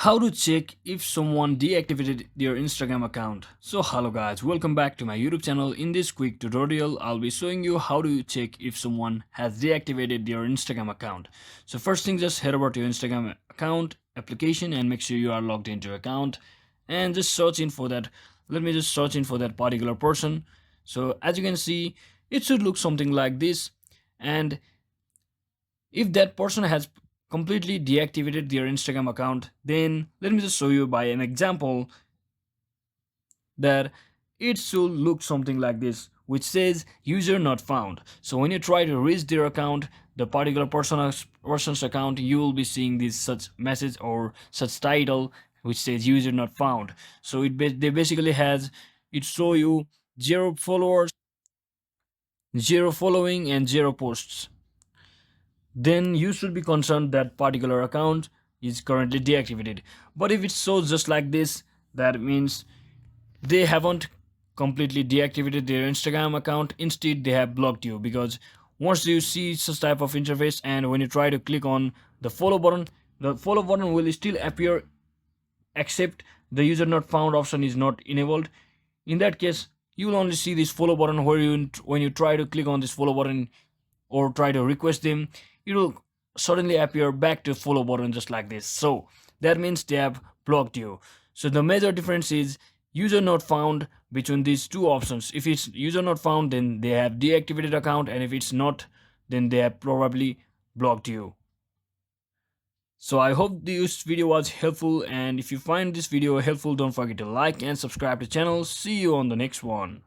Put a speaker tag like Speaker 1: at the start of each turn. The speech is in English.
Speaker 1: How to check if someone deactivated their Instagram account. So hello guys, welcome back to my YouTube channel. In this quick tutorial, I'll be showing you how to check if someone has deactivated their Instagram account. So first thing, just head over to your Instagram account application and make sure you are logged into your account and just search in for that. Let me just search in for that particular person. So as you can see, it should look something like this. And if that person has completely deactivated their Instagram account, then let me just show you by an example that it should look something like this, which says user not found. So when you try to reach their account, the particular person's account, you will be seeing this such message or such title which says user not found. So they basically has it show you zero followers, zero following, and zero posts. Then you should be concerned that particular account is currently deactivated. But if it shows just like this, that means they haven't completely deactivated their Instagram account. Instead, they have blocked you, because once you see such type of interface and when you try to click on the follow button will still appear, except the user not found option is not enabled. In that case, you will only see this follow button where when you try to click on this follow button or try to request them, it will suddenly appear back to follow button just like this. So that means they have blocked you. So the major difference is user not found between these two options. If it's user not found, then they have deactivated account, and if it's not, then they have probably blocked you. So I hope this video was helpful, and if you find this video helpful, don't forget to like and subscribe to the channel. See you on the next one.